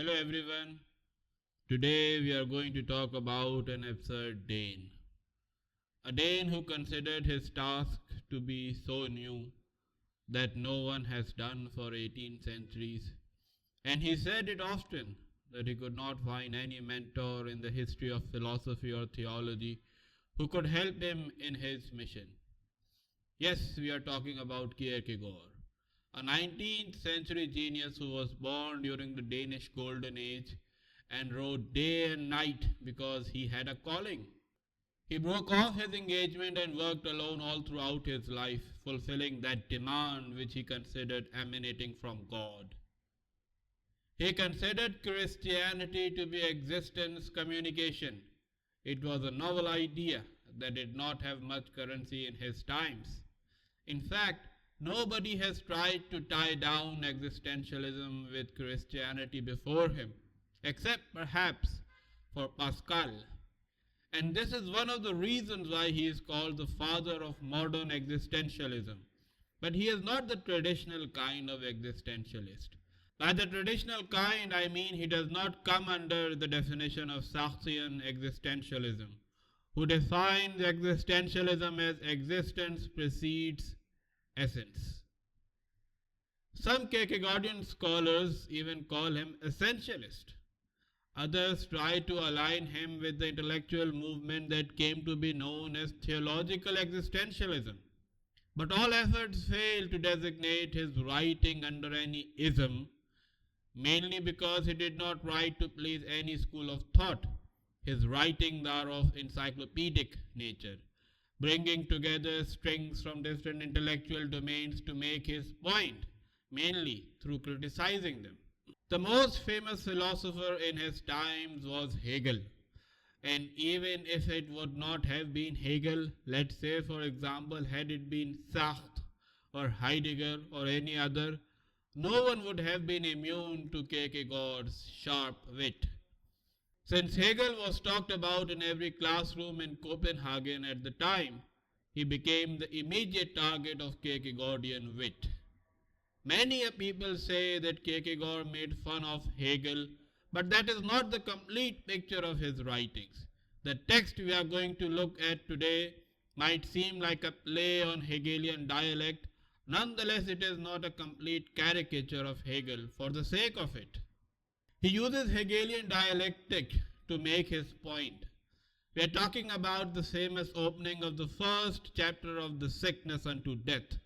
Hello everyone. Today we are going to talk about an absurd Dane. A Dane who considered his task to be so new that no one has done for 18 centuries. And he said it often that he could not find any mentor in the history of philosophy or theology who could help him in his mission. Yes, we are talking about Kierkegaard, a 19th century genius who was born during the Danish Golden Age and wrote day and night because he had a calling. He broke off his engagement and worked alone all throughout his life, fulfilling that demand which he considered emanating from God. He considered Christianity to be existence communication. It was a novel idea that did not have much currency in his times. In fact, nobody has tried to tie down existentialism with Christianity before him, except perhaps for Pascal. And this is one of the reasons why he is called the father of modern existentialism. But he is not the traditional kind of existentialist. By the traditional kind, I mean he does not come under the definition of Sartrean existentialism, who defines existentialism as existence precedes essence. Some Kierkegaardian scholars even call him essentialist. Others try to align him with the intellectual movement that came to be known as theological existentialism. But all efforts fail to designate his writing under any ism, mainly because he did not write to please any school of thought. His writings are of encyclopedic nature, bringing together strings from different intellectual domains to make his point, mainly through criticizing them. The most famous philosopher in his times was Hegel. And even if it would not have been Hegel, let's say for example, had it been Sartre or Heidegger or any other, no one would have been immune to Kierkegaard's sharp wit. Since Hegel was talked about in every classroom in Copenhagen at the time, he became the immediate target of Kierkegaardian wit. Many people say that Kierkegaard made fun of Hegel, but that is not the complete picture of his writings. The text we are going to look at today might seem like a play on Hegelian dialect. Nonetheless, it is not a complete caricature of Hegel for the sake of it. He uses Hegelian dialectic to make his point. We are talking about the famous opening of the first chapter of The Sickness Unto Death.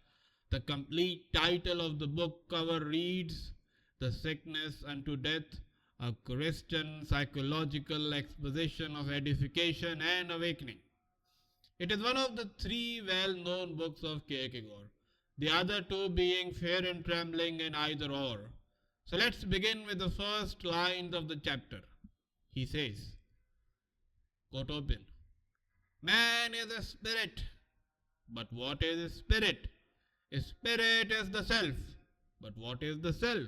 The complete title of the book cover reads, The Sickness Unto Death, a Christian psychological exposition of edification and awakening. It is one of the three well-known books of Kierkegaard, the other two being Fear and Trembling and Either Or. So let's begin with the first lines of the chapter. He says, quote open, Man is a spirit, but what is a spirit? A spirit is the self, but what is the self?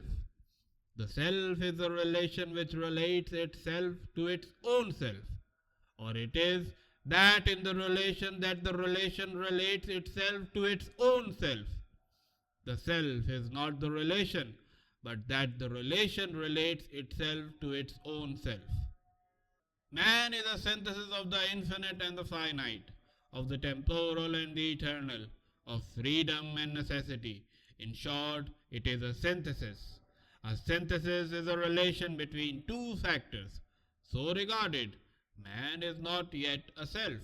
The self is a relation which relates itself to its own self, or it is that in the relation that the relation relates itself to its own self. The self is not the relation, but that the relation relates itself to its own self. Man is a synthesis of the infinite and the finite, of the temporal and the eternal, of freedom and necessity. In short, it is a synthesis. A synthesis is a relation between two factors. So regarded, man is not yet a self.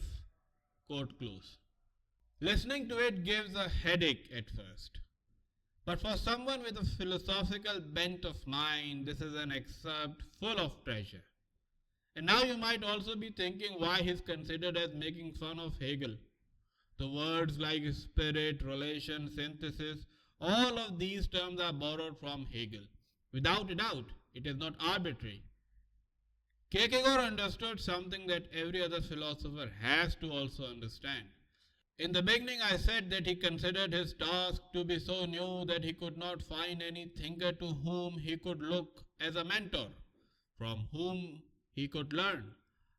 Quote close. Listening to it gives a headache at first. But for someone with a philosophical bent of mind, this is an excerpt full of treasure. And now you might also be thinking why he is considered as making fun of Hegel. The words like spirit, relation, synthesis, all of these terms are borrowed from Hegel. Without a doubt, it is not arbitrary. Kierkegaard understood something that every other philosopher has to also understand. In the beginning, I said that he considered his task to be so new that he could not find any thinker to whom he could look as a mentor, from whom he could learn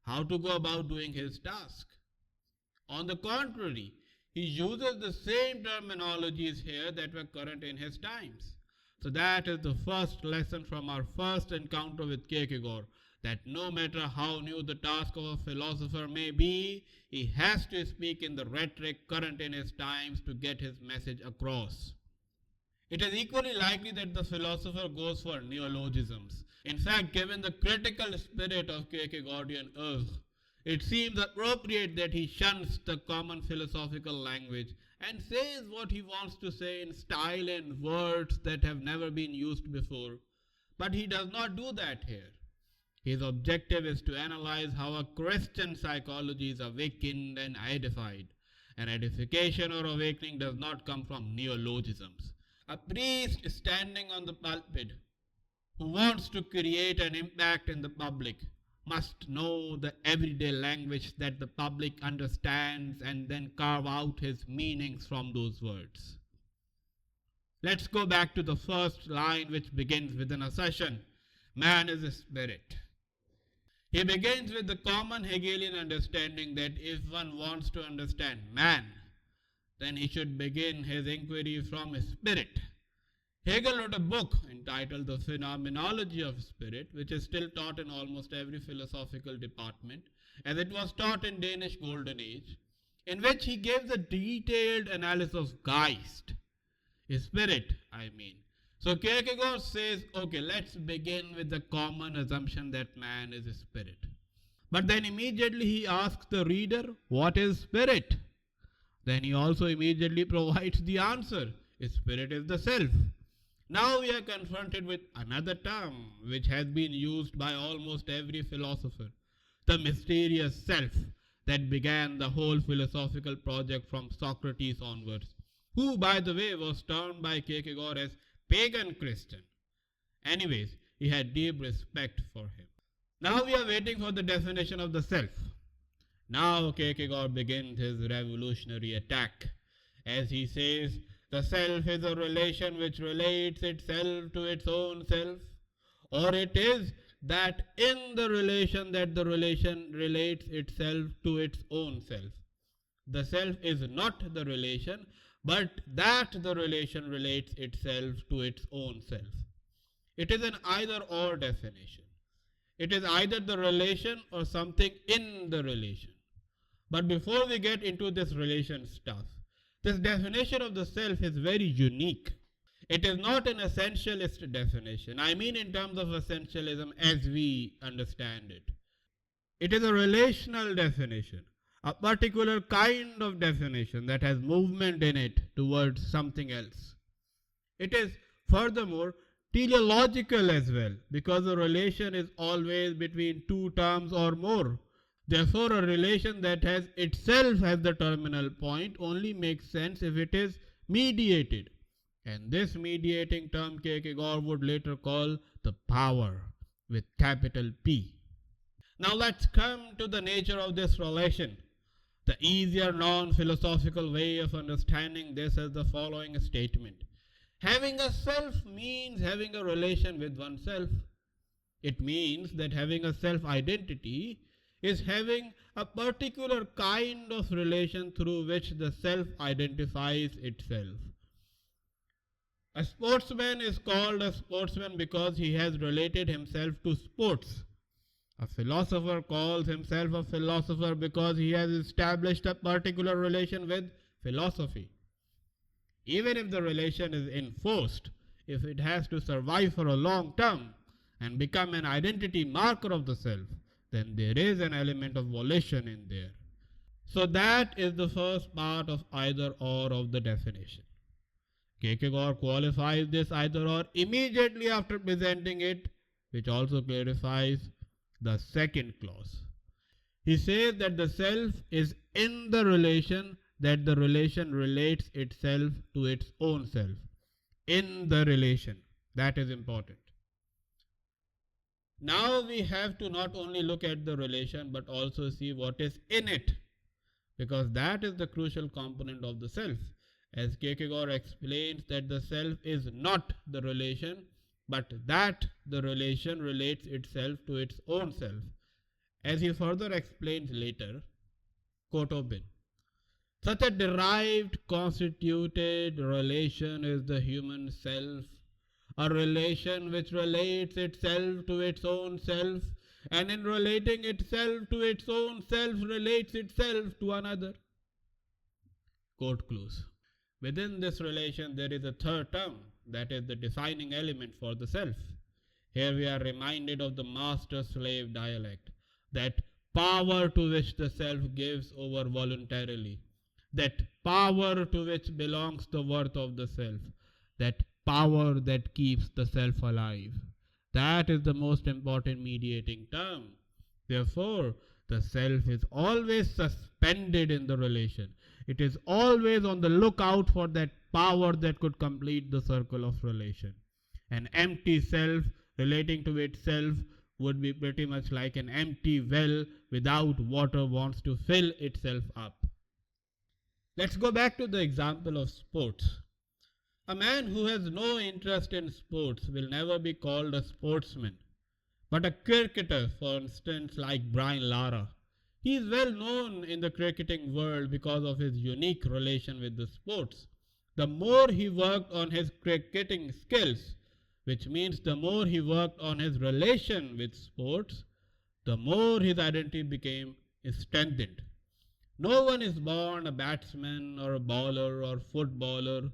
how to go about doing his task. On the contrary, he uses the same terminologies here that were current in his times. So that is the first lesson from our first encounter with Kierkegaard, that no matter how new the task of a philosopher may be, he has to speak in the rhetoric current in his times to get his message across. It is equally likely that the philosopher goes for neologisms. In fact, given the critical spirit of Kierkegaardian oeuvre, it seems appropriate that he shuns the common philosophical language and says what he wants to say in style and words that have never been used before. But he does not do that here. His objective is to analyze how a Christian psychology is awakened and edified. An edification or awakening does not come from neologisms. A priest standing on the pulpit who wants to create an impact in the public must know the everyday language that the public understands and then carve out his meanings from those words. Let's go back to the first line, which begins with an assertion: man is a spirit. He begins with the common Hegelian understanding that if one wants to understand man, then he should begin his inquiry from his spirit. Hegel wrote a book entitled The Phenomenology of Spirit, which is still taught in almost every philosophical department, as it was taught in Danish Golden Age, in which he gives a detailed analysis of Geist, spirit, I mean. So Kierkegaard says, okay, let's begin with the common assumption that man is a spirit. But then immediately he asks the reader, what is spirit? Then he also immediately provides the answer: spirit is the self. Now we are confronted with another term which has been used by almost every philosopher: the mysterious self that began the whole philosophical project from Socrates onwards, who, by the way, was termed by Kierkegaard as pagan Christian. Anyways, he had deep respect for him. Now we are waiting for the definition of the self. Now Kierkegaard begins his revolutionary attack, as he says, the self is a relation which relates itself to its own self, or it is that in the relation that the relation relates itself to its own self. The self is not the relation, but that the relation relates itself to its own self. It is an either-or definition. It is either the relation or something in the relation. But before we get into this relation stuff, this definition of the self is very unique. It is not an essentialist definition. I mean in terms of essentialism as we understand it. It is a relational definition, a particular kind of definition that has movement in it towards something else. It is furthermore teleological as well, because a relation is always between two terms or more. Therefore, a relation that has itself as the terminal point only makes sense if it is mediated. And this mediating term Kierkegaard would later call the power, with capital P. Now let's come to the nature of this relation. The easier non-philosophical way of understanding this is the following statement: having a self means having a relation with oneself. It means that having a self-identity is having a particular kind of relation through which the self identifies itself. A sportsman is called a sportsman because he has related himself to sports. A philosopher calls himself a philosopher because he has established a particular relation with philosophy. Even if the relation is enforced, if it has to survive for a long term and become an identity marker of the self, then there is an element of volition in there. So that is the first part of either or of the definition. Kierkegaard qualifies this either or immediately after presenting it, which also clarifies the second clause. He says that the self is in the relation that the relation relates itself to its own self. In the relation. That is important. Now we have to not only look at the relation but also see what is in it, because that is the crucial component of the self. As Kierkegaard explains that the self is not the relation, but that the relation relates itself to its own self. As he further explains later, quote open, such a derived constituted relation is the human self, a relation which relates itself to its own self, and in relating itself to its own self relates itself to another. Quote close. Within this relation, there is a third term, that is the defining element for the self. Here we are reminded of the master slave dialect, that power to which the self gives over voluntarily, that power to which belongs the worth of the self, that power that keeps the self alive. That is the most important mediating term. Therefore, the self is always suspended in the relation. It is always on the lookout for that power that could complete the circle of relation. An empty self relating to itself would be pretty much like an empty well without water wants to fill itself up. Let's go back to the example of sports. A man who has no interest in sports will never be called a sportsman. But a cricketer, for instance, like Brian Lara, he is well known in the cricketing world because of his unique relation with the sports. The more he worked on his cricketing skills, which means the more he worked on his relation with sports, the more his identity became strengthened. No one is born a batsman or a bowler or footballer.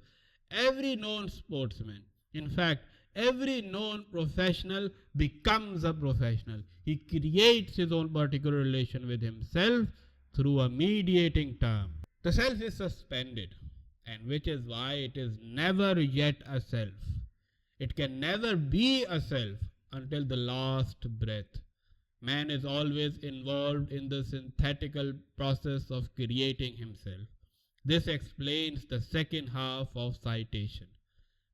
Every known sportsman, in fact, every known professional becomes a professional. He creates his own particular relation with himself through a mediating term. The self is suspended, and which is why it is never yet a self. It can never be a self until the last breath. Man is always involved in the synthetical process of creating himself. This explains the second half of citation.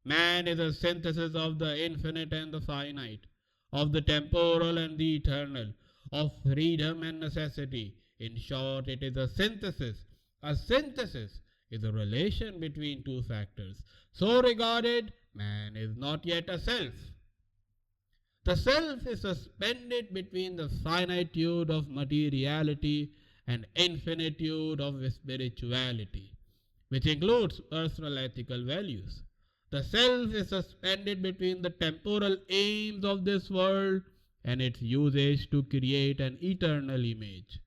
Man is a synthesis of the infinite and the finite, of the temporal and the eternal, of freedom and necessity. In short, it is a synthesis. A synthesis is a relation between two factors. So regarded, man is not yet a self. The self is suspended between the finitude of materiality and infinitude of spirituality, which includes personal ethical values. The self is suspended between the temporal aims of this world and its usage to create an eternal image.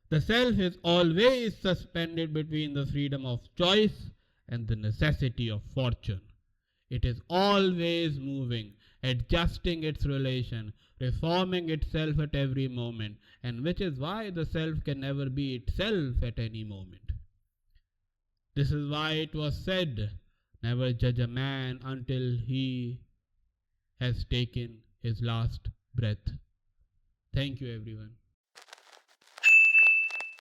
The self is always suspended between the freedom of choice and the necessity of fortune. It is always moving, adjusting its relation, reforming itself at every moment, and which is why the self can never be itself at any moment. This is why it was said, never judge a man until he has taken his last breath. Thank you, everyone.